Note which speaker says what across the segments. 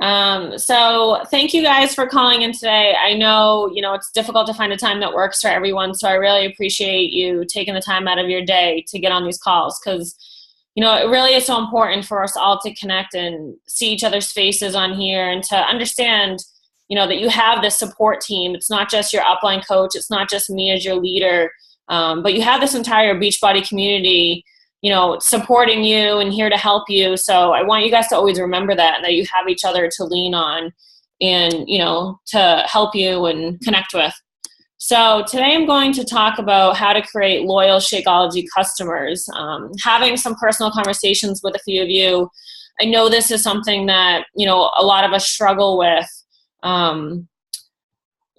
Speaker 1: So thank you guys for calling in today. I know, it's difficult to find a time that works for everyone. So I really appreciate you taking the time out of your day to get on these calls because, it really is so important for us all to connect and see each other's faces on here and to understand, that you have this support team. It's not just your upline coach. It's not just me as your leader, but you have this entire Beachbody community supporting you and here to help you. So I want you guys to always remember that you have each other to lean on and, to help you and connect with. So today I'm going to talk about how to create loyal Shakeology customers. Having some personal conversations with a few of you. I know this is something that, a lot of us struggle with.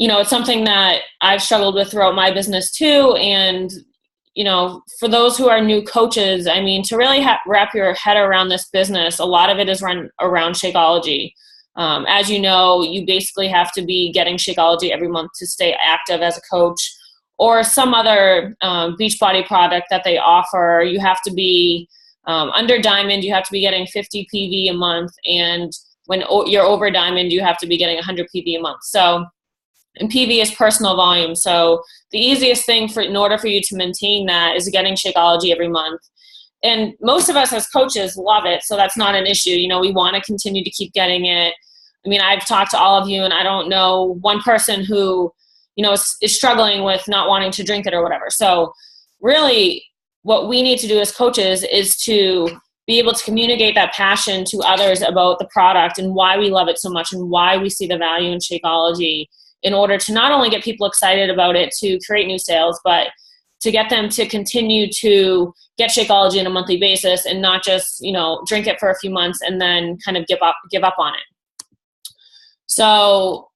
Speaker 1: It's something that I've struggled with throughout my business too. And for those who are new coaches, to really wrap your head around this business, a lot of it is run around Shakeology. As you know, you basically have to be getting Shakeology every month to stay active as a coach, or some other Beachbody product that they offer. You have to be under Diamond, you have to be getting 50 PV a month, and when you're over Diamond, you have to be getting 100 PV a month. And PV is personal volume. So the easiest thing in order for you to maintain that is getting Shakeology every month. And most of us as coaches love it, so that's not an issue. We want to continue to keep getting it. I've talked to all of you, and I don't know one person who, is struggling with not wanting to drink it or whatever. So really what we need to do as coaches is to be able to communicate that passion to others about the product and why we love it so much and why we see the value in Shakeology, in order to not only get people excited about it to create new sales, but to get them to continue to get Shakeology on a monthly basis and not just, drink it for a few months and then kind of give up on it. So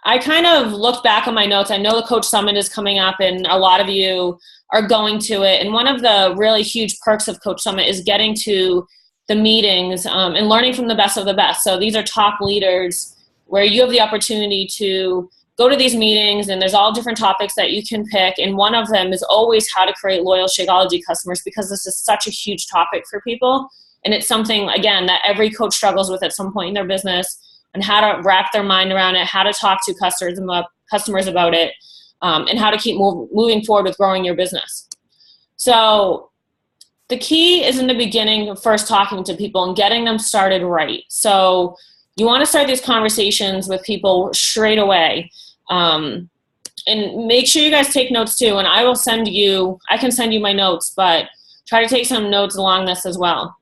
Speaker 1: I kind of looked back on my notes. I know the Coach Summit is coming up and a lot of you are going to it. And one of the really huge perks of Coach Summit is getting to the meetings and learning from the best of the best. So these are top leaders where you have the opportunity to go to these meetings, and there's all different topics that you can pick. And one of them is always how to create loyal Shakeology customers, because this is such a huge topic for people. And it's something, again, that every coach struggles with at some point in their business, and how to wrap their mind around it, how to talk to customers about it, and how to keep moving forward with growing your business. So the key is in the beginning of first talking to people and getting them started right. So you want to start these conversations with people straight away. And make sure you guys take notes too. And I can send you my notes, but try to take some notes along this as well.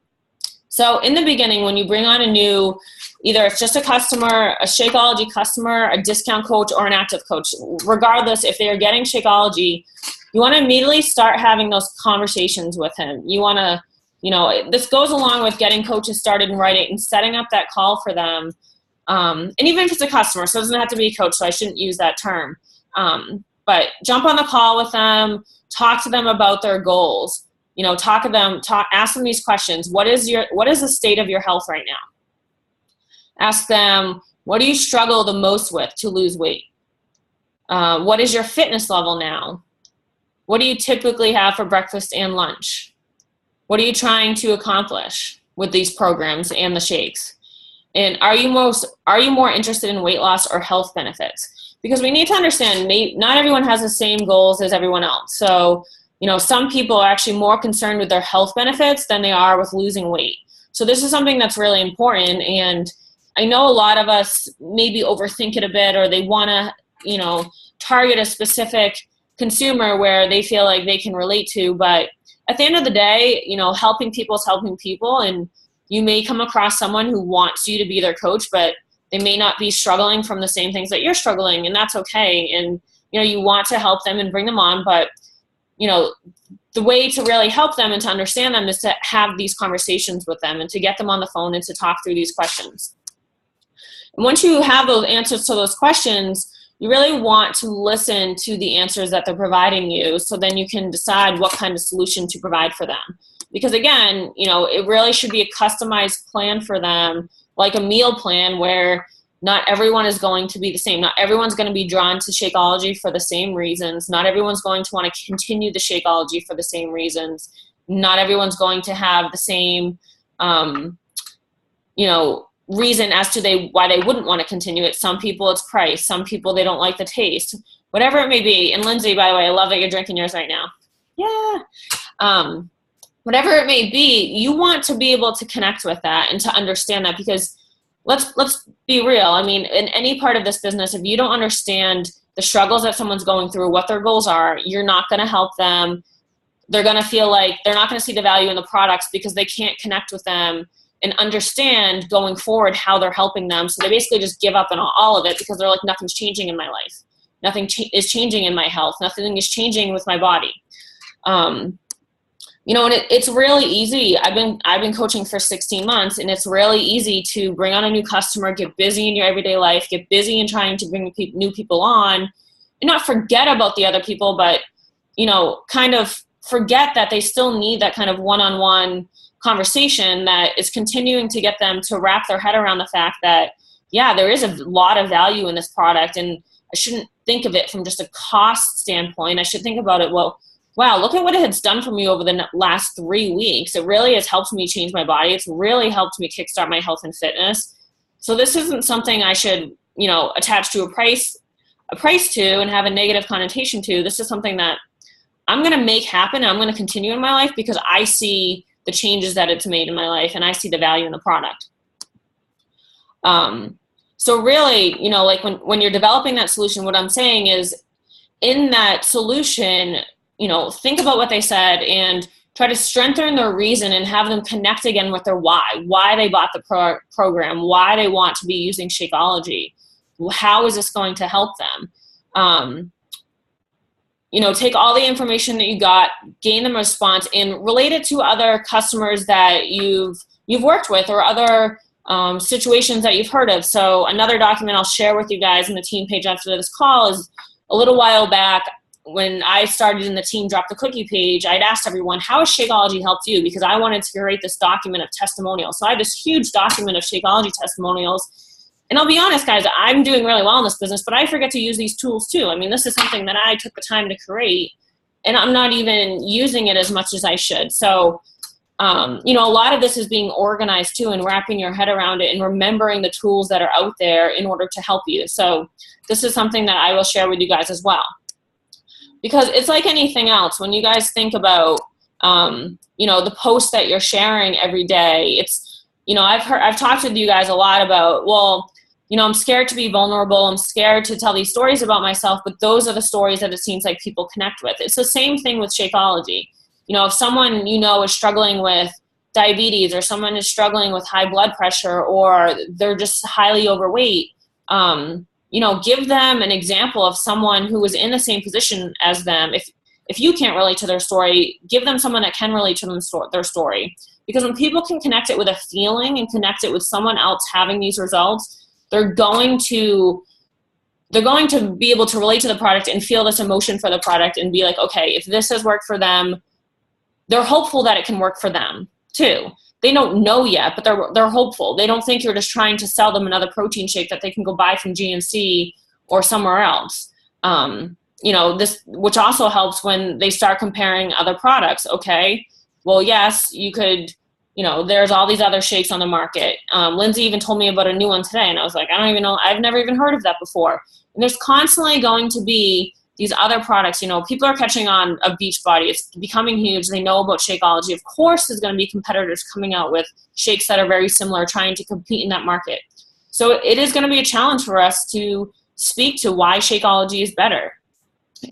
Speaker 1: So in the beginning, when you bring on a new, either it's just a customer, a Shakeology customer, a discount coach, or an active coach, regardless if they are getting Shakeology, you want to immediately start having those conversations with him. You want to, this goes along with getting coaches started and writing and setting up that call for them. And even if it's a customer, so it doesn't have to be a coach, so I shouldn't use that term. But jump on the call with them, talk to them about their goals. Ask them these questions. What is the state of your health right now? Ask them, what do you struggle the most with to lose weight? What is your fitness level now? What do you typically have for breakfast and lunch? What are you trying to accomplish with these programs and the shakes? And are you more interested in weight loss or health benefits? Because we need to understand, not everyone has the same goals as everyone else. So, some people are actually more concerned with their health benefits than they are with losing weight. So this is something that's really important. And I know a lot of us maybe overthink it a bit, or they want to, target a specific consumer where they feel like they can relate to. But at the end of the day, helping people is helping people. And you may come across someone who wants you to be their coach, but they may not be struggling from the same things that you're struggling, and that's okay. And, you want to help them and bring them on, but the way to really help them and to understand them is to have these conversations with them and to get them on the phone and to talk through these questions. And once you have those answers to those questions, you really want to listen to the answers that they're providing you, so then you can decide what kind of solution to provide for them. Because again, it really should be a customized plan for them, like a meal plan, where not everyone is going to be the same. Not everyone's going to be drawn to Shakeology for the same reasons. Not everyone's going to want to continue the Shakeology for the same reasons. Not everyone's going to have the same, reason as to why they wouldn't want to continue it. Some people it's price. Some people they don't like the taste. Whatever it may be. And Lindsay, by the way, I love that you're drinking yours right now. Yeah. Whatever it may be, you want to be able to connect with that and to understand that, because let's be real. I mean, in any part of this business, if you don't understand the struggles that someone's going through, what their goals are, you're not going to help them. They're going to feel like they're not going to see the value in the products because they can't connect with them and understand going forward how they're helping them. So they basically just give up on all of it because they're like, nothing's changing in my life. Nothing is changing in my health. Nothing is changing with my body. You know, and it's really easy. I've been coaching for 16 months, and it's really easy to bring on a new customer, get busy in your everyday life, get busy in trying to bring new people on, and not forget about the other people, but, you know, kind of forget that they still need that kind of one-on-one conversation that is continuing to get them to wrap their head around the fact that, yeah, there is a lot of value in this product, and I shouldn't think of it from just a cost standpoint. I should think about it, well, wow, look at what it has done for me over the last 3 weeks. It really has helped me change my body. It's really helped me kickstart my health and fitness. So this isn't something I should, you know, attach to a price to and have a negative connotation to. This is something that I'm going to make happen, and I'm going to continue in my life because I see the changes that it's made in my life, and I see the value in the product. So really, you know, like when you're developing that solution, what I'm saying is in that solution, you know, think about what they said and try to strengthen their reason and have them connect again with their why they bought the program, why they want to be using Shakeology. How is this going to help them? You know, take all the information that you got, gain them a response, and relate it to other customers that you've worked with or other situations that you've heard of. So another document I'll share with you guys in the team page after this call is a little while back when I started in the team Drop the Cookie page, I'd asked everyone, how has Shakeology helped you? Because I wanted to create this document of testimonials. So I have this huge document of Shakeology testimonials. And I'll be honest, guys, I'm doing really well in this business, but I forget to use these tools too. I mean, this is something that I took the time to create, and I'm not even using it as much as I should. So, you know, a lot of this is being organized too and wrapping your head around it and remembering the tools that are out there in order to help you. So this is something that I will share with you guys as well. Because it's like anything else. When you guys think about, you know, the posts that you're sharing every day, it's, you know, I've talked with you guys a lot about, well, you know, I'm scared to be vulnerable. I'm scared to tell these stories about myself, but those are the stories that it seems like people connect with. It's the same thing with Shakeology. You know, if someone, you know, is struggling with diabetes, or someone is struggling with high blood pressure, or they're just highly overweight, you know, give them an example of someone who is in the same position as them. If you can't relate to their story, give them someone that can relate to their story. Because when people can connect it with a feeling and connect it with someone else having these results, they're going to be able to relate to the product and feel this emotion for the product and be like, okay, if this has worked for them, they're hopeful that it can work for them too. They don't know yet, but they're hopeful. They don't think you're just trying to sell them another protein shake that they can go buy from GNC or somewhere else. You know, this, which also helps when they start comparing other products. Okay, well, yes, you could, you know, there's all these other shakes on the market. Lindsay even told me about a new one today, and I was like, I don't even know, I've never even heard of that before. And there's constantly going to be these other products. You know, people are catching on of Beachbody. It's becoming huge. They know about Shakeology. Of course, there's going to be competitors coming out with shakes that are very similar, trying to compete in that market. So it is going to be a challenge for us to speak to why Shakeology is better.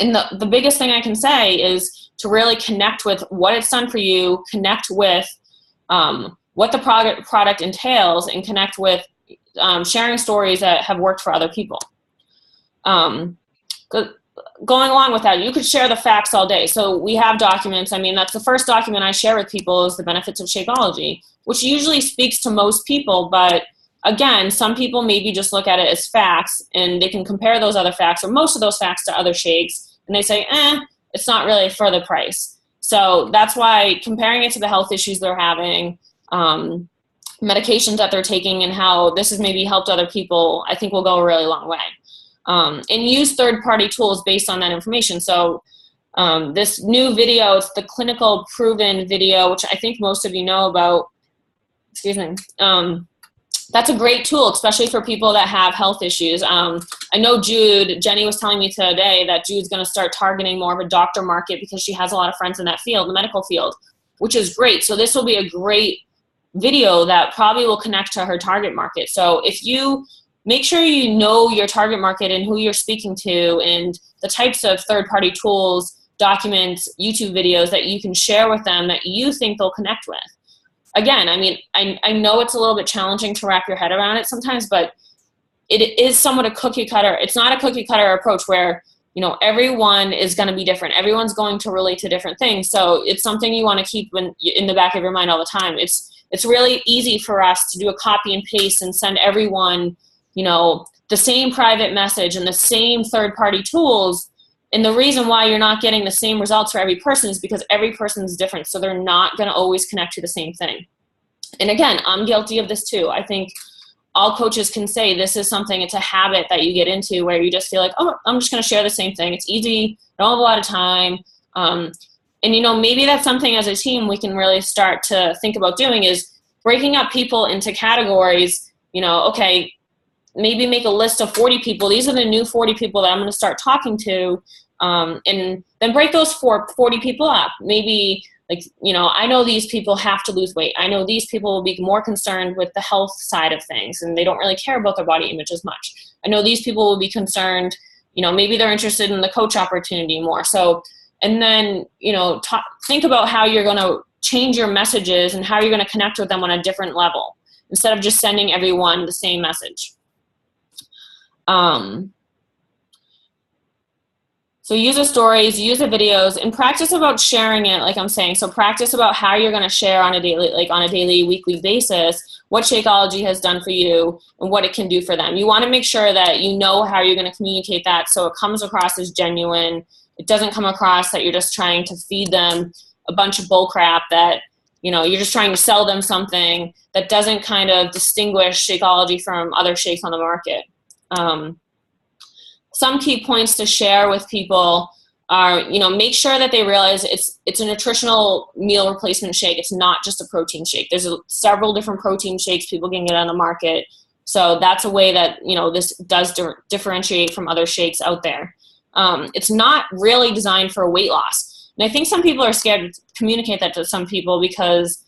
Speaker 1: And the biggest thing I can say is to really connect with what it's done for you, connect with what the product entails, and connect with sharing stories that have worked for other people. Going along with that, you could share the facts all day. So we have documents. I mean, that's the first document I share with people is the benefits of Shakeology, which usually speaks to most people. But again, some people maybe just look at it as facts, and they can compare those other facts or most of those facts to other shakes, and they say, it's not really for the price. So that's why comparing it to the health issues they're having, medications that they're taking, and how this has maybe helped other people, I think will go a really long way. And use third-party tools based on that information. So this new video, it's the clinical proven video, which I think most of you know about. Excuse me. That's a great tool, especially for people that have health issues. I know Jenny was telling me today that Jude's going to start targeting more of a doctor market because she has a lot of friends in that field, the medical field, which is great. So this will be a great video that probably will connect to her target market. So if you make sure you know your target market and who you're speaking to and the types of third-party tools, documents, YouTube videos that you can share with them that you think they'll connect with. Again, I mean, I know it's a little bit challenging to wrap your head around it sometimes, but it is somewhat a cookie cutter. It's not a cookie cutter approach where, you know, everyone is going to be different. Everyone's going to relate to different things. So it's something you want to keep in the back of your mind all the time. It's really easy for us to do a copy and paste and send everyone, you know, the same private message and the same third-party tools. And the reason why you're not getting the same results for every person is because every person is different. So they're not going to always connect to the same thing. And again, I'm guilty of this too. I think all coaches can say this is something, it's a habit that you get into where you just feel like, oh, I'm just going to share the same thing. It's easy. I don't have a lot of time. And, you know, maybe that's something as a team we can really start to think about doing is breaking up people into categories. You know, okay, maybe make a list of 40 people. These are the new 40 people that I'm going to start talking to. And then break those 40 people up. Maybe, like, you know, I know these people have to lose weight. I know these people will be more concerned with the health side of things and they don't really care about their body image as much. I know these people will be concerned, you know, maybe they're interested in the coach opportunity more. So, and then, you know, think about how you're going to change your messages and how you're going to connect with them on a different level instead of just sending everyone the same message. So use the stories, use the videos, and practice about sharing it, like I'm saying. So practice about how you're going to share on a daily, weekly basis what Shakeology has done for you and what it can do for them. You want to make sure that you know how you're going to communicate that so it comes across as genuine. It doesn't come across that you're just trying to feed them a bunch of bull crap, that, you know, you're just trying to sell them something that doesn't kind of distinguish Shakeology from other shakes on the market. Some key points to share with people are, you know, make sure that they realize it's a nutritional meal replacement shake. It's not just a protein shake. There's several different protein shakes people can get on the market. So that's a way that, you know, this does differentiate from other shakes out there. It's not really designed for weight loss. And I think some people are scared to communicate that to some people because,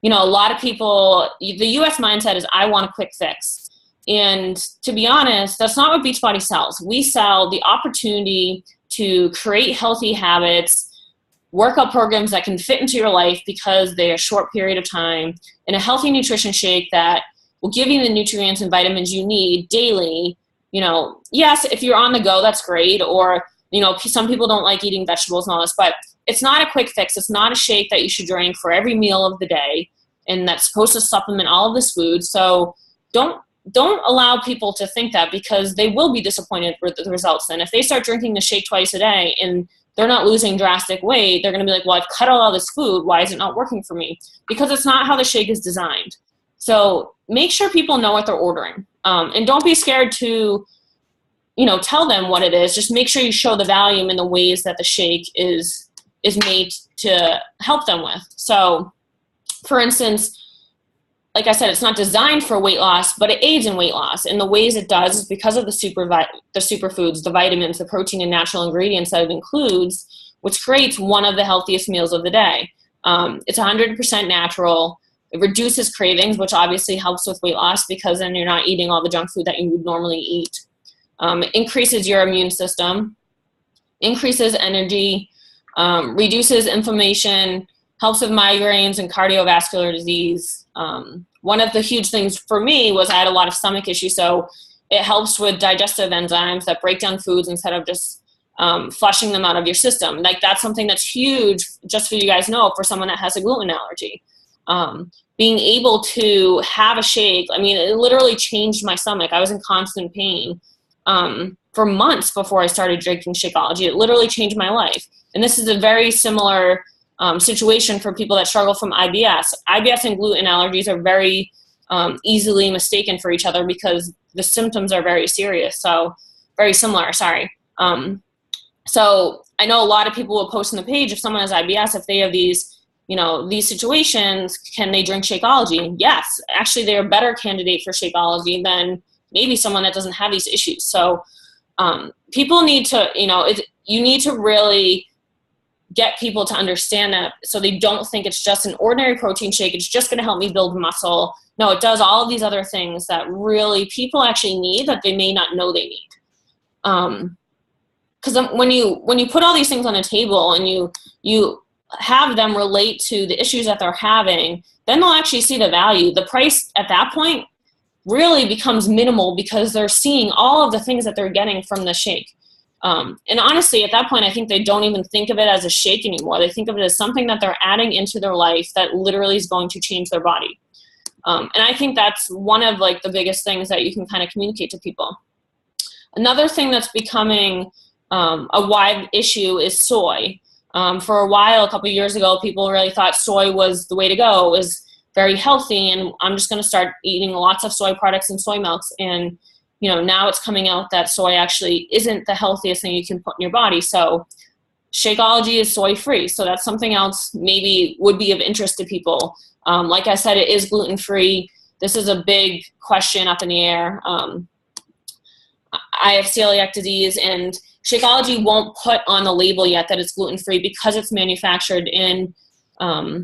Speaker 1: you know, a lot of people, the US mindset is I want a quick fix. And to be honest, that's not what Beachbody sells. We sell the opportunity to create healthy habits, workout programs that can fit into your life because they're a short period of time, and a healthy nutrition shake that will give you the nutrients and vitamins you need daily. You know, yes, if you're on the go, that's great. Or, you know, some people don't like eating vegetables and all this, but it's not a quick fix. It's not a shake that you should drink for every meal of the day, and that's supposed to supplement all of this food. So don't allow people to think that, because they will be disappointed with the results. Then if they start drinking the shake twice a day and they're not losing drastic weight, they're going to be like, well, I've cut all this food. Why is it not working for me? Because it's not how the shake is designed. So make sure people know what they're ordering. And don't be scared to, you know, tell them what it is. Just make sure you show the value in the ways that the shake is made to help them with. So for instance, like I said, it's not designed for weight loss, but it aids in weight loss. And the ways it does is because of the superfoods, the vitamins, the protein, and natural ingredients that it includes, which creates one of the healthiest meals of the day. It's 100% natural. It reduces cravings, which obviously helps with weight loss because then you're not eating all the junk food that you would normally eat. It increases your immune system, increases energy, reduces inflammation, helps with migraines and cardiovascular disease. One of the huge things for me was I had a lot of stomach issues, so it helps with digestive enzymes that break down foods instead of just flushing them out of your system. Like, that's something that's huge, just so you guys know, for someone that has a gluten allergy. Being able to have a shake, I mean, it literally changed my stomach. I was in constant pain for months before I started drinking Shakeology. It literally changed my life. And this is a very similar situation for people that struggle from IBS. IBS and gluten allergies are very easily mistaken for each other because the symptoms are very serious. So very similar, sorry. So I know a lot of people will post on the page if someone has IBS, if they have these these situations, can they drink Shakeology? Yes, actually they're a better candidate for Shakeology than maybe someone that doesn't have these issues. So people need to, you need to really get people to understand that, so they don't think it's just an ordinary protein shake. It's just going to help me build muscle. No, it does all of these other things that really people actually need that they may not know they need. Because when you put all these things on a table and you have them relate to the issues that they're having, then they'll actually see the value. The price at that point really becomes minimal because they're seeing all of the things that they're getting from the shake. And honestly, at that point, I think they don't even think of it as a shake anymore. They think of it as something that they're adding into their life that literally is going to change their body. And I think that's one of like the biggest things that you can kind of communicate to people. Another thing that's becoming a wide issue is soy. For a while, a couple of years ago, people really thought soy was the way to go. It was very healthy, and I'm just going to start eating lots of soy products and soy milks. And now it's coming out that soy actually isn't the healthiest thing you can put in your body. So Shakeology is soy-free. So that's something else maybe would be of interest to people. Like I said, it is gluten-free. This is a big question up in the air. I have celiac disease, and Shakeology won't put on the label yet that it's gluten-free because it's manufactured in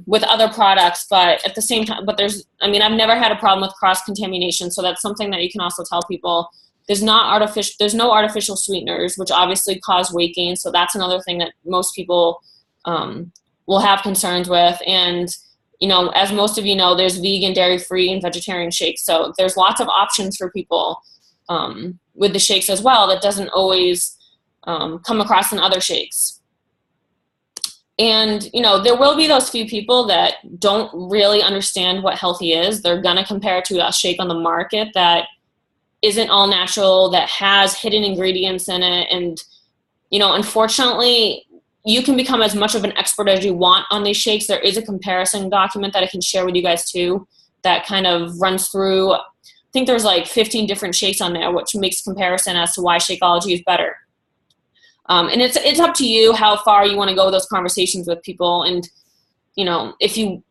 Speaker 1: with other products, but at the same time, I've never had a problem with cross-contamination, so that's something that you can also tell people. There's no artificial sweeteners, which obviously cause weight gain, so that's another thing that most people will have concerns with. And, as most of you know, there's vegan, dairy-free, and vegetarian shakes, so there's lots of options for people with the shakes as well that doesn't always come across in other shakes. And, there will be those few people that don't really understand what healthy is. They're going to compare it to a shake on the market that isn't all natural, that has hidden ingredients in it. And, unfortunately, you can become as much of an expert as you want on these shakes. There is a comparison document that I can share with you guys too that kind of runs through, I think there's like 15 different shakes on there, which makes comparison as to why Shakeology is better. And it's up to you how far you want to go with those conversations with people. And, if you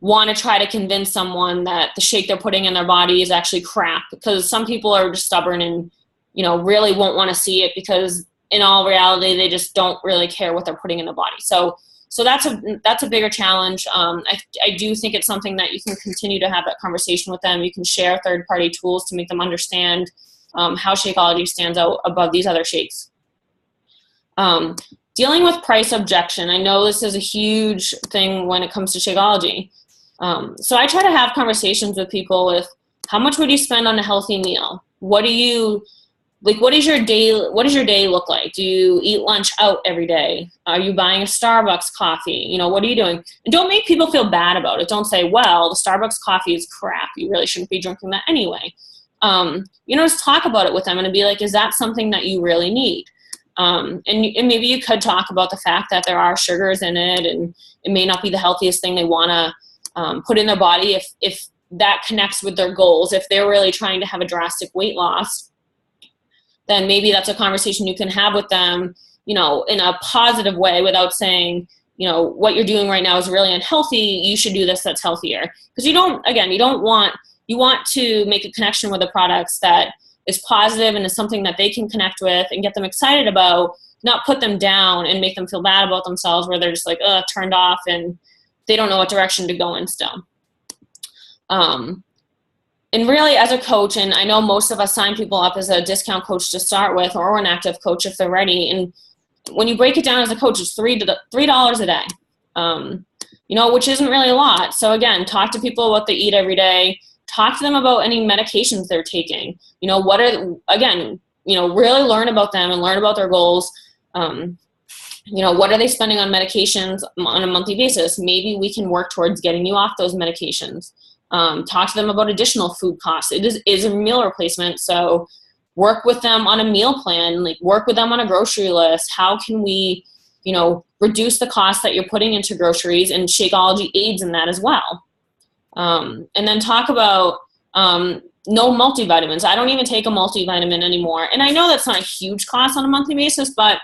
Speaker 1: want to try to convince someone that the shake they're putting in their body is actually crap, because some people are just stubborn and, really won't want to see it, because in all reality, they just don't really care what they're putting in their body. So that's a bigger challenge. I do think it's something that you can continue to have that conversation with them. You can share third-party tools to make them understand how Shakeology stands out above these other shakes. Dealing with price objection. I know this is a huge thing when it comes to Shakeology. So I try to have conversations with people with, how much would you spend on a healthy meal? What does your day look like? Do you eat lunch out every day? Are you buying a Starbucks coffee? What are you doing? And don't make people feel bad about it. Don't say, well, the Starbucks coffee is crap. You really shouldn't be drinking that anyway. Just talk about it with them and be like, is that something that you really need? And maybe you could talk about the fact that there are sugars in it, and it may not be the healthiest thing they want to put in their body if that connects with their goals. If they're really trying to have a drastic weight loss, then maybe that's a conversation you can have with them, in a positive way, without saying, what you're doing right now is really unhealthy. You should do this that's healthier. Because you want to make a connection with the products that is positive and is something that they can connect with and get them excited about, not put them down and make them feel bad about themselves, where they're just like, turned off, and they don't know what direction to go in still. And really, as a coach, and I know most of us sign people up as a discount coach to start with, or an active coach if they're ready. And when you break it down as a coach, it's $3 a day, which isn't really a lot. So again, talk to people what they eat every day. Talk to them about any medications they're taking. Really learn about them and learn about their goals. What are they spending on medications on a monthly basis? Maybe we can work towards getting you off those medications. Talk to them about additional food costs. It is a meal replacement, so work with them on a meal plan, work with them on a grocery list. How can we, reduce the cost that you're putting into groceries, and Shakeology aids in that as well. And then talk about no multivitamins. I don't even take a multivitamin anymore. And I know that's not a huge cost on a monthly basis, but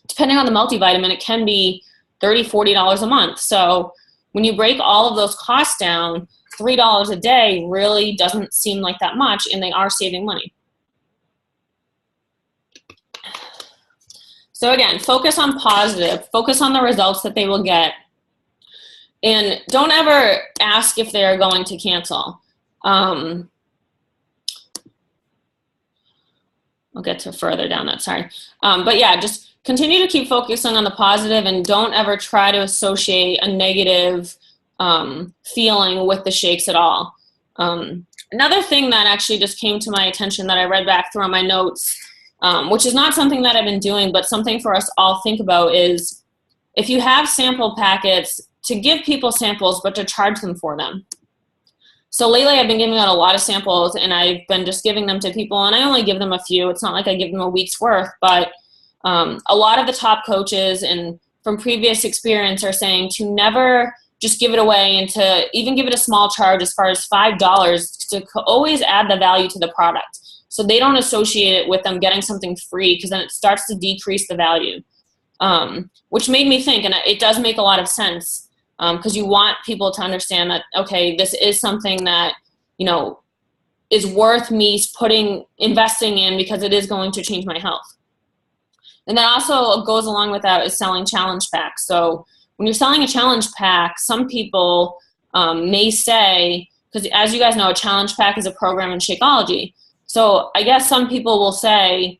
Speaker 1: depending on the multivitamin, it can be $30, $40 a month. So, When you break all of those costs down, $3 a day really doesn't seem like that much, and they are saving money. So again, focus on positive, focus on the results that they will get, and don't ever ask if they're going to cancel. I'll get to further down that, sorry. But yeah, just continue to keep focusing on the positive, and don't ever try to associate a negative feeling with the shakes at all. Another thing that actually just came to my attention that I read back through on my notes, which is not something that I've been doing, but something for us all think about, is if you have sample packets, to give people samples, but to charge them for them. So lately I've been giving out a lot of samples, and I've been just giving them to people, and I only give them a few. It's not like I give them a week's worth, but a lot of the top coaches and from previous experience are saying to never just give it away, and to even give it a small charge as far as $5, to always add the value to the product. So they don't associate it with them getting something free, because then it starts to decrease the value, which made me think, and it does make a lot of sense, because you want people to understand that, okay, this is something that, you know, is worth me investing in, because it is going to change my health. And then also goes along with that is selling challenge packs. So when you're selling a challenge pack, some people may say, because as you guys know, a challenge pack is a program in Shakeology. So I guess some people will say,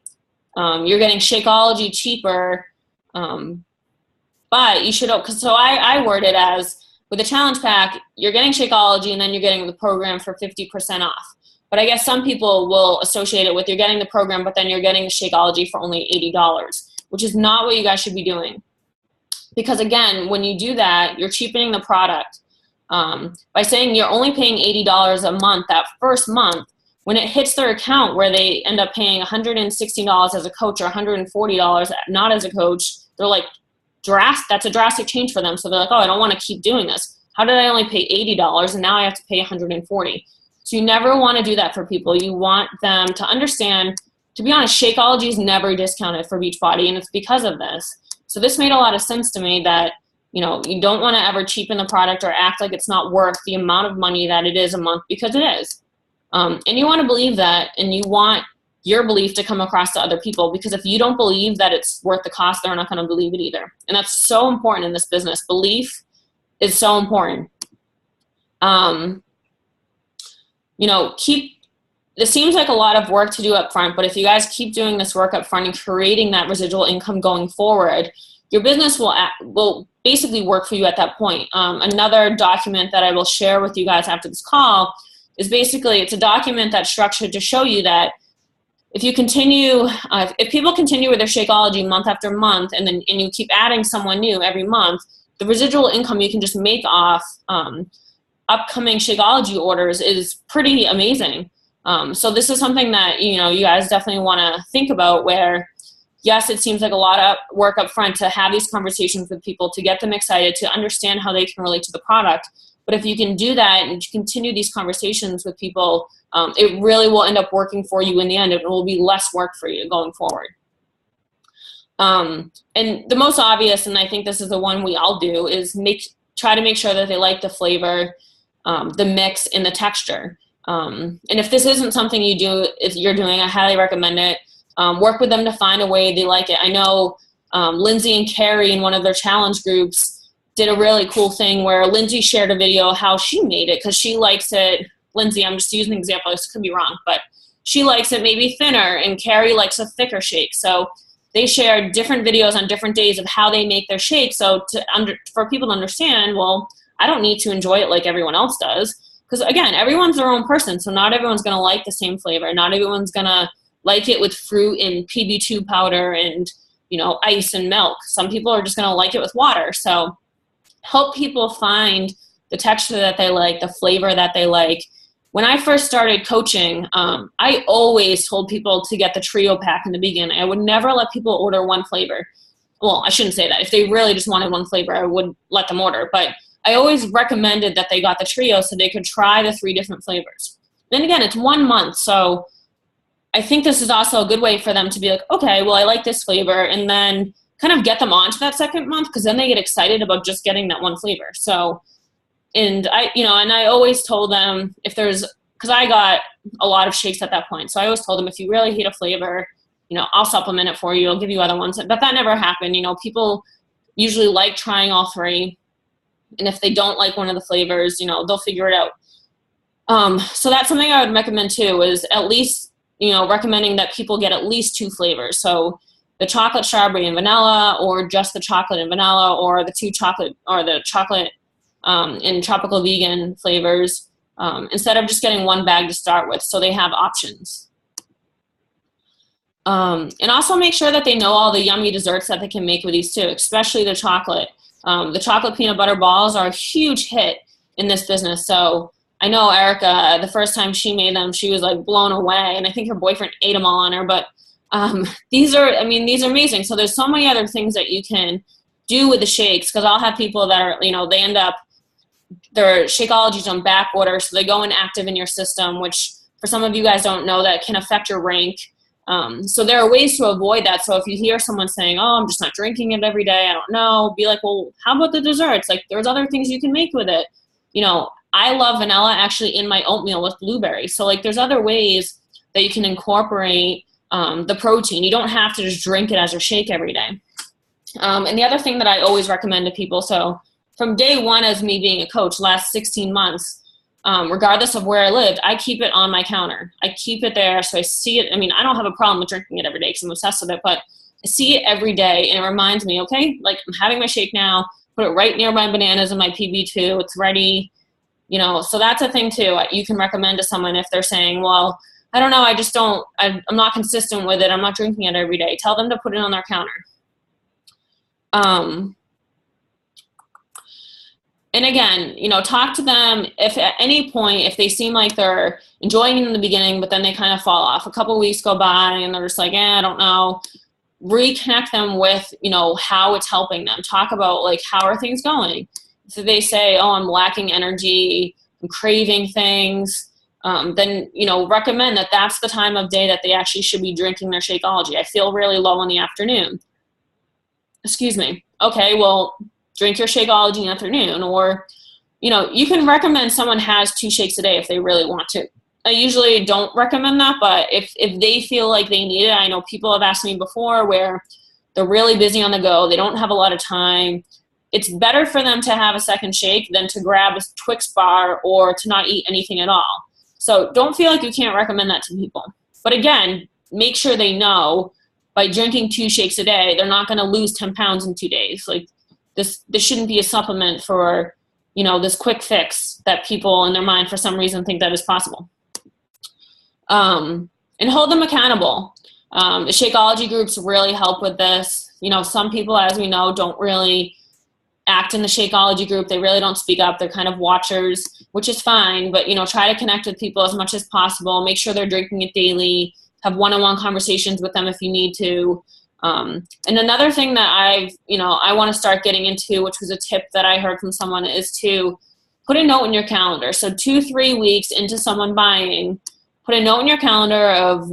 Speaker 1: you're getting Shakeology cheaper, but you should, so I word it as, with a challenge pack, you're getting Shakeology and then you're getting the program for 50% off. But I guess some people will associate it with, you're getting the program, but then you're getting the Shakeology for only $80, which is not what you guys should be doing. Because again, when you do that, you're cheapening the product. By saying you're only paying $80 a month, that first month, when it hits their account where they end up paying $160 as a coach or $140 not as a coach, they're like, that's a drastic change for them. So they're like, oh, I don't want to keep doing this. How did I only pay $80 and now I have to pay $140? So you never want to do that for people. You want them to understand, to be honest, Shakeology is never discounted for Beachbody, and it's because of this. So this made a lot of sense to me, that, you know, you don't want to ever cheapen the product or act like it's not worth the amount of money that it is a month, because it is. And you want to believe that, and you want your belief to come across to other people, because if you don't believe that it's worth the cost, they're not going to believe it either. And that's so important in this business. Belief is so important. You know, it seems like a lot of work to do up front, but if you guys keep doing this work up front and creating that residual income going forward, your business will basically work for you at that point. Another document that I will share with you guys after this call is basically, it's a document that's structured to show you that if you continue, if people continue with their Shakeology month after month, and you keep adding someone new every month, the residual income you can just make off upcoming Shakeology orders is pretty amazing. So this is something that, you know, you guys definitely want to think about, where, yes, it seems like a lot of work up front to have these conversations with people, to get them excited, to understand how they can relate to the product. But if you can do that and continue these conversations with people, it really will end up working for you in the end. It will be less work for you going forward. And the most obvious, and I think this is the one we all do, is try to make sure that they like the flavor, the mix, and the texture. And if this isn't something if you're doing, I highly recommend it. Work with them to find a way they like it. I know Lindsay and Carrie in one of their challenge groups did a really cool thing where Lindsay shared a video how she made it, because she likes it. Lindsay, I'm just using an example, this could be wrong, but she likes it maybe thinner, and Carrie likes a thicker shake. So they shared different videos on different days of how they make their shake. So for people to understand, well, I don't need to enjoy it like everyone else does. Because again, everyone's their own person. So not everyone's going to like the same flavor. Not everyone's going to like it with fruit and PB2 powder and, you know, ice and milk. Some people are just going to like it with water. So help people find the texture that they like, the flavor that they like. When I first started coaching, I always told people to get the trio pack in the beginning. I would never let people order one flavor. Well, I shouldn't say that. If they really just wanted one flavor, I would let them order. But I always recommended that they got the trio so they could try the 3 different flavors. Then again, it's 1 month. So I think this is also a good way for them to be like, okay, well, I like this flavor, and then kind of get them onto that second month, because then they get excited about just getting that one flavor. So and I always told them if there's, because I got a lot of shakes at that point. So I always told them, if you really hate a flavor, I'll supplement it for you. I'll give you other ones. But that never happened. People usually like trying all three. And if they don't like one of the flavors, they'll figure it out. So that's something I would recommend too, is at least, recommending that people get at least 2 flavors. So the chocolate, strawberry, and vanilla, or just the chocolate and vanilla, or the chocolate and tropical vegan flavors, instead of just getting one bag to start with, so they have options. And also make sure that they know all the yummy desserts that they can make with these too, especially the chocolate. The chocolate peanut butter balls are a huge hit in this business. So I know Erica, the first time she made them, she was like blown away, and I think her boyfriend ate them all on her. But these are amazing. So there's so many other things that you can do with the shakes, because I'll have people that are, they end up, their Shakeology's on back order, so they go inactive in your system, which for some of you guys don't know, that can affect your rank. So there are ways to avoid that. So if you hear someone saying, oh, I'm just not drinking it every day, I don't know, be like, well, how about the desserts? Like, there's other things you can make with it. I love vanilla actually in my oatmeal with blueberry. So like, there's other ways that you can incorporate the protein. You don't have to just drink it as a shake every day. And the other thing that I always recommend to people, so from day one as me being a coach, last 16 months, regardless of where I lived, I keep it on my counter. I keep it there so I see it. I don't have a problem with drinking it every day because I'm obsessed with it, but I see it every day and it reminds me, okay, like I'm having my shake now, put it right near my bananas and my PB2, it's ready. So that's a thing too. You can recommend to someone if they're saying, well, I don't know, I'm not consistent with it, I'm not drinking it every day. Tell them to put it on their counter. And again, talk to them if at any point, if they seem like they're enjoying it in the beginning, but then they kind of fall off. A couple of weeks go by and they're just like, I don't know. Reconnect them with, how it's helping them. Talk about like, how are things going? So they say, oh, I'm lacking energy, I'm craving things, then, recommend that that's the time of day that they actually should be drinking their Shakeology. I feel really low in the afternoon. Excuse me. Okay, well, drink your Shakeology in the afternoon. Or, you can recommend someone has 2 shakes a day if they really want to. I usually don't recommend that, but if they feel like they need it, I know people have asked me before where they're really busy on the go, they don't have a lot of time. It's better for them to have a second shake than to grab a Twix bar or to not eat anything at all. So don't feel like you can't recommend that to people. But again, make sure they know by drinking 2 shakes a day, they're not going to lose 10 pounds in 2 days. Like this shouldn't be a supplement for, this quick fix that people in their mind for some reason think that is possible. And hold them accountable. The Shakeology groups really help with this. Some people, as we know, don't really act in the Shakeology group. They really don't speak up. They're kind of watchers, which is fine, but try to connect with people as much as possible. Make sure they're drinking it daily. Have one-on-one conversations with them if you need to. And another thing that I want to start getting into, which was a tip that I heard from someone, is to put a note in your calendar. So 2-3 weeks into someone buying, put a note in your calendar of,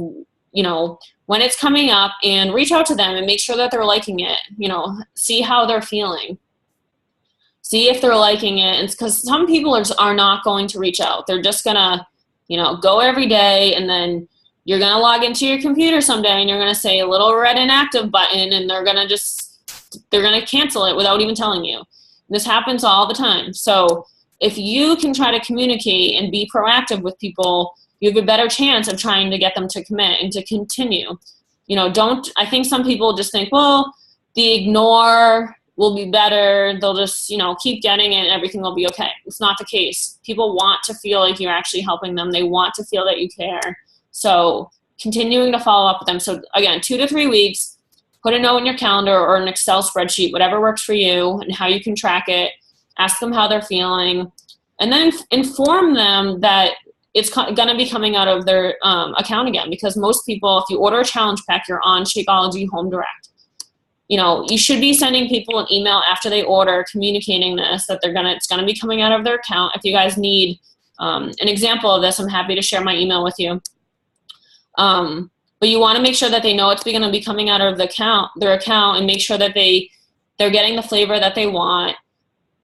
Speaker 1: when it's coming up, and reach out to them and make sure that they're liking it. See how they're feeling. See if they're liking it. And because some people are not going to reach out. They're just going to, go every day, and then you're going to log into your computer someday and you're going to say a little red inactive button, and they're going to cancel it without even telling you. This happens all the time. So if you can try to communicate and be proactive with people, you have a better chance of trying to get them to commit and to continue. I think some people just think, well, the ignore will be better. They'll just, keep getting it and everything will be okay. It's not the case. People want to feel like you're actually helping them. They want to feel that you care. So continuing to follow up with them. So again, 2 to 3 weeks, put a note in your calendar or an Excel spreadsheet, whatever works for you and how you can track it. Ask them how they're feeling, and then inform them that it's going to be coming out of their account again, because most people, if you order a challenge pack, you're on Shakeology Home Direct. You should be sending people an email after they order, communicating this, that it's going to be coming out of their account. If you guys need an example of this, I'm happy to share my email with you. But you want to make sure that they know it's going to be coming out of their account, and make sure that they're getting the flavor that they want.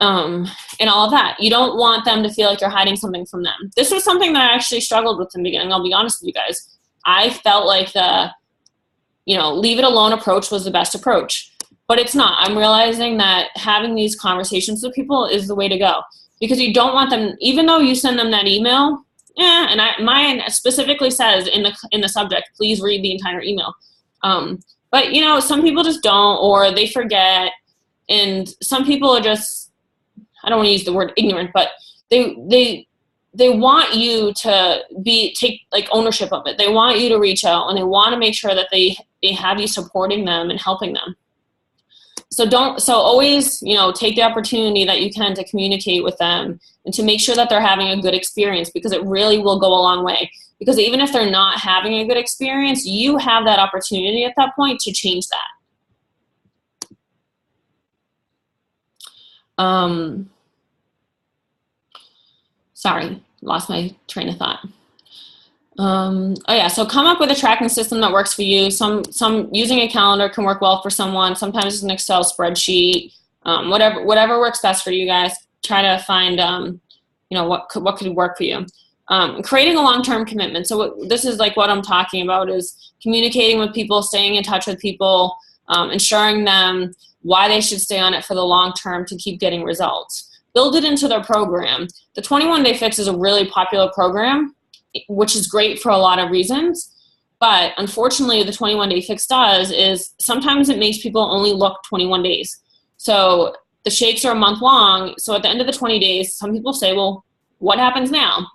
Speaker 1: and all of that. You don't want them to feel like you're hiding something from them. This was something that I actually struggled with in the beginning. I'll be honest with you guys. I felt like the, leave it alone approach was the best approach, but it's not. I'm realizing that having these conversations with people is the way to go, because you don't want them, even though you send them that email, and mine specifically says in the subject, please read the entire email. But some people just don't, or they forget, and some people are just, I don't want to use the word ignorant, but they want you to take like ownership of it. They want you to reach out, and they want to make sure that they have you supporting them and helping them. So always, take the opportunity that you can to communicate with them and to make sure that they're having a good experience, because it really will go a long way. Because even if they're not having a good experience, you have that opportunity at that point to change that. Sorry, lost my train of thought. So come up with a tracking system that works for you. Some using a calendar can work well for someone. Sometimes it's an Excel spreadsheet. Whatever works best for you guys. Try to find what could work for you. Creating a long-term commitment. So this is like what I'm talking about, is communicating with people, staying in touch with people, ensuring them why they should stay on it for the long term to keep getting results. Build it into their program. The 21-Day Fix is a really popular program, which is great for a lot of reasons. But unfortunately, the 21-Day Fix is sometimes it makes people only look 21 days. So the shakes are a month long. So at the end of the 20 days, some people say, well, what happens now?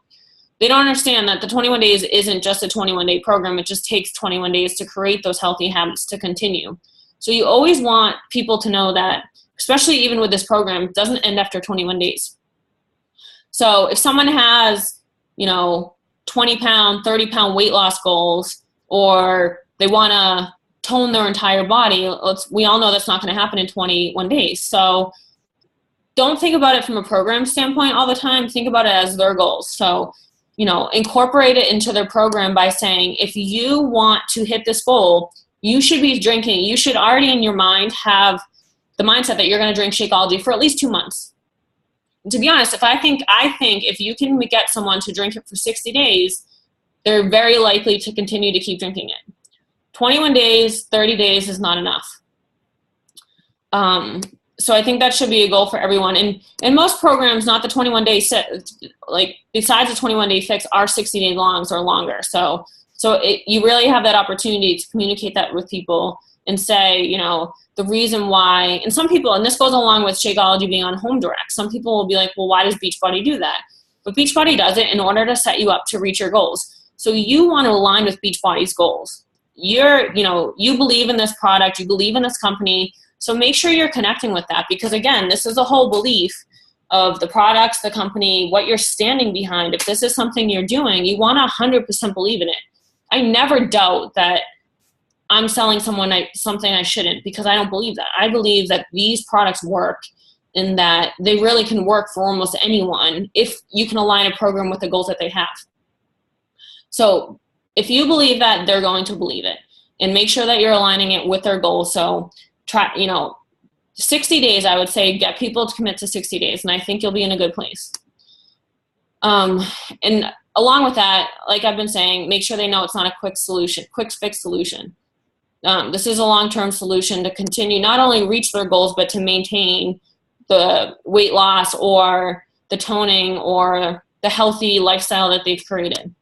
Speaker 1: They don't understand that the 21 days isn't just a 21-day program. It just takes 21 days to create those healthy habits to continue. So you always want people to know that, especially even with this program, it doesn't end after 21 days. So if someone has, 20-pound, 30-pound weight loss goals, or they want to tone their entire body, we all know that's not going to happen in 21 days. So don't think about it from a program standpoint all the time. Think about it as their goals. So, incorporate it into their program by saying, if you want to hit this goal, you should be drinking. You should already in your mind have the mindset that you're going to drink Shakeology for at least 2 months. And to be honest, I think if you can get someone to drink it for 60 days, they're very likely to continue to keep drinking it. 21 days, 30 days is not enough. So I think that should be a goal for everyone. And most programs, not the 21-day besides the 21-Day Fix, are 60-day longs or longer. So you really have that opportunity to communicate that with people and say, the reason why, and some people, and this goes along with Shakeology being on Home Direct, some people will be like, well, why does Beachbody do that? But Beachbody does it in order to set you up to reach your goals. So you want to align with Beachbody's goals. You believe in this product, you believe in this company, so make sure you're connecting with that, because again, this is a whole belief of the products, the company, what you're standing behind. If this is something you're doing, you want to 100% believe in it. I never doubt that I'm selling someone something I shouldn't, because I don't believe that. I believe that these products work and that they really can work for almost anyone if you can align a program with the goals that they have. So if you believe that, they're going to believe it, and make sure that you're aligning it with their goals. So try, 60 days, I would say, get people to commit to 60 days, and I think you'll be in a good place. And along with that, like I've been saying, make sure they know it's not a quick fix solution. This is a long-term solution to continue, not only reach their goals, but to maintain the weight loss or the toning or the healthy lifestyle that they've created.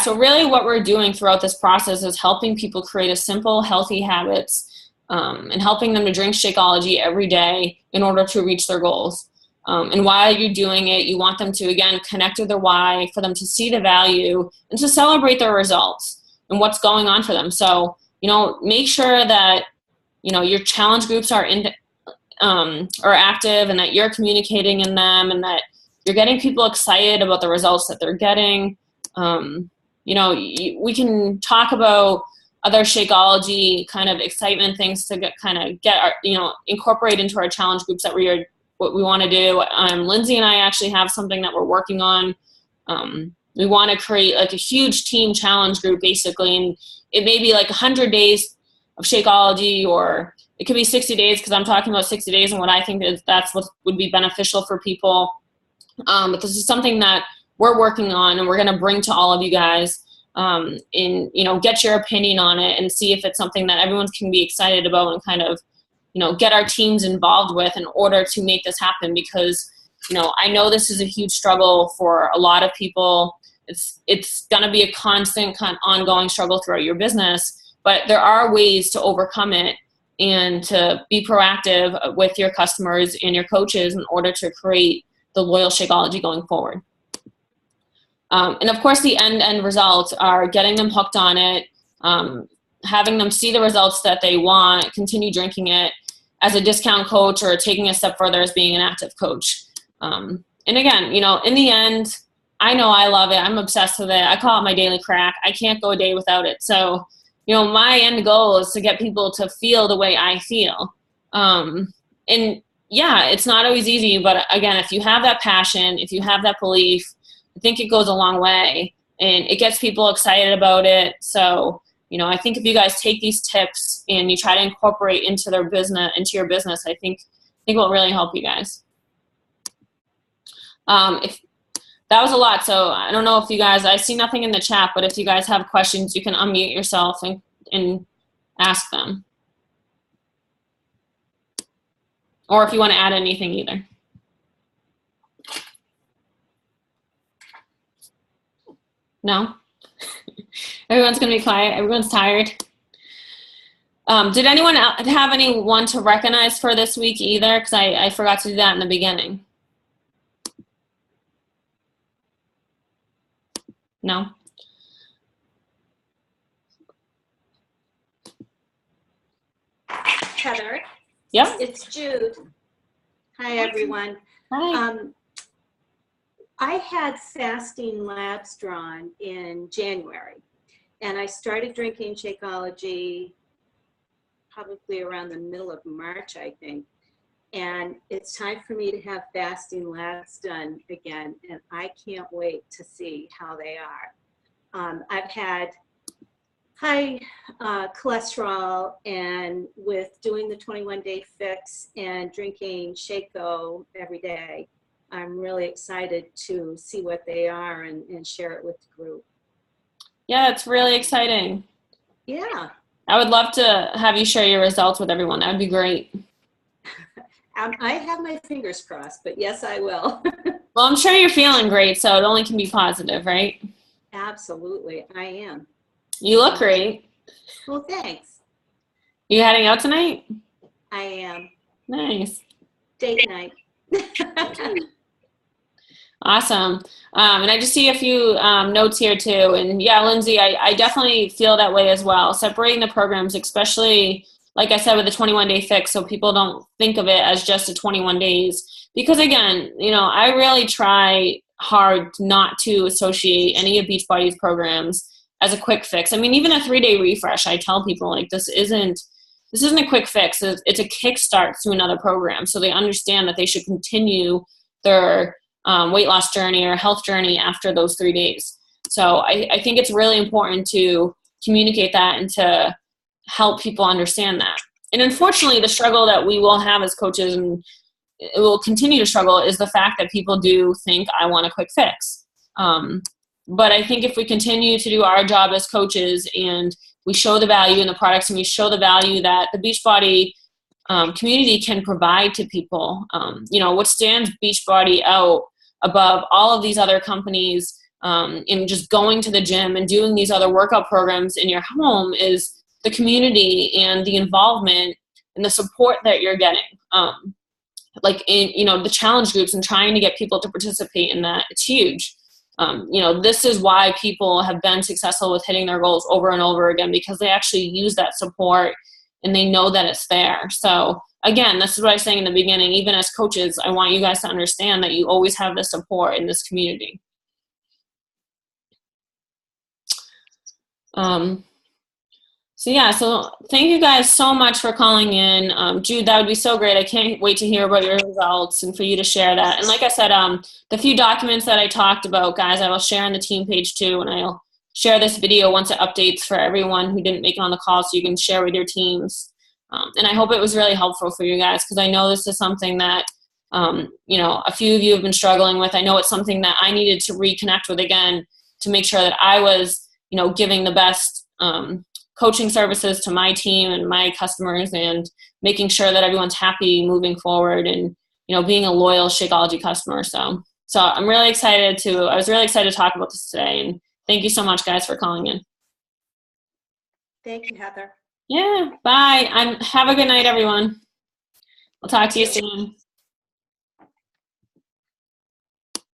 Speaker 1: So really what we're doing throughout this process is helping people create a simple, healthy habits, and helping them to drink Shakeology every day in order to reach their goals. And while you're doing it, you want them to, again, connect with their why, for them to see the value and to celebrate their results and what's going on for them. So, make sure that, your challenge groups are active, and that you're communicating in them, and that you're getting people excited about the results that they're getting. We can talk about other Shakeology kind of excitement things to incorporate into our challenge groups that what we want to do. Lindsay and I actually have something that we're working on. We want to create like a huge team challenge group, basically, and it may be like 100 days of Shakeology, or it could be 60 days because I'm talking about 60 days and what I think is that's what would be beneficial for people. But this is something that we're working on and we're going to bring to all of you guys, and, you know, get your opinion on it and see if it's something that everyone can be excited about and kind of, you know, get our teams involved with in order to make this happen. Because, you know, I know this is a huge struggle for a lot of people. It's going to be a constant ongoing struggle throughout your business, but there are ways to overcome it and to be proactive with your customers and your coaches in order to create the loyal Shakeology going forward. And of course, the end results are getting them hooked on it, having them see the results that they want, continue drinking it as a discount coach or taking a step further as being an active coach. And again, you know, in the end, I know I love it. I'm obsessed with it. I call it my daily crack. I can't go a day without it. So, you know, my end goal is to get people to feel the way I feel. And yeah, it's not always easy, but again, if you have that passion, if you have that belief, I think it goes a long way and it gets people excited about it. So, you know, I think if you guys take these tips and you try to incorporate into your business, I think it will really help you guys. If that was a lot, so I don't know if you guys, I see nothing in the chat, but if you guys have questions, you can unmute yourself and ask them. Or if you want to add anything either. No? Everyone's going to be quiet. Everyone's tired. Did anyone have anyone to recognize for this week either? Because I forgot to do that in the beginning. No?
Speaker 2: Heather.
Speaker 1: Yep.
Speaker 2: It's Jude. Hi, everyone.
Speaker 1: Hi.
Speaker 2: I had fasting labs drawn in January, and I started drinking Shakeology probably around the middle of March, I think. And it's time for me to have fasting labs done again, and I can't wait to see how they are. I've had high cholesterol, and with doing the 21-day fix and drinking Shako every day, I'm really excited to see what they are and share it with the group.
Speaker 1: Yeah, it's really exciting.
Speaker 2: Yeah.
Speaker 1: I would love to have you share your results with everyone. That would be great.
Speaker 2: I have my fingers crossed, but yes, I will.
Speaker 1: Well, I'm sure you're feeling great, so it only can be positive, right?
Speaker 2: Absolutely, I am.
Speaker 1: You look great.
Speaker 2: Well, thanks.
Speaker 1: You heading out tonight?
Speaker 2: I am.
Speaker 1: Nice.
Speaker 2: Date night.
Speaker 1: Awesome. And I just see a few notes here too. And yeah, Lindsay, I definitely feel that way as well. Separating the programs, especially like I said with the 21-day fix, so people don't think of it as just a 21 days. Because again, you know, I really try hard not to associate any of Beachbody's programs as a quick fix. I mean, even a 3-day refresh, I tell people like this isn't a quick fix. It's a kickstart to another program, so they understand that they should continue their weight loss journey or health journey after those 3 days. So I think it's really important to communicate that and to help people understand that. And unfortunately, the struggle that we will have as coaches, and it will continue to struggle, is the fact that people do think I want a quick fix. But I think if we continue to do our job as coaches and we show the value in the products and we show the value that the Beachbody community can provide to people, you know, what stands Beachbody out above all of these other companies in just going to the gym and doing these other workout programs in your home is the community and the involvement and the support that you're getting. Like in, you know, the challenge groups and trying to get people to participate in that, it's huge. You know, this is why people have been successful with hitting their goals over and over again, because they actually use that support and they know that it's there. So again, this is what I was saying in the beginning, even as coaches, I want you guys to understand that you always have the support in this community. So yeah, so thank you guys so much for calling in. Jude, that would be so great. I can't wait to hear about your results and for you to share that. And like I said, the few documents that I talked about, guys, I will share on the team page too, and I'll share this video once it updates for everyone who didn't make it on the call so you can share with your teams. And I hope it was really helpful for you guys, because I know this is something that, a few of you have been struggling with. I know it's something that I needed to reconnect with again to make sure that I was, giving the best coaching services to my team and my customers, and making sure that everyone's happy moving forward, and, being a loyal Shakeology customer. So I was really excited to talk about this today. And thank you so much, guys, for calling in.
Speaker 2: Thank you, Heather.
Speaker 1: Yeah, bye. Have a good night, everyone. I'll talk to you soon.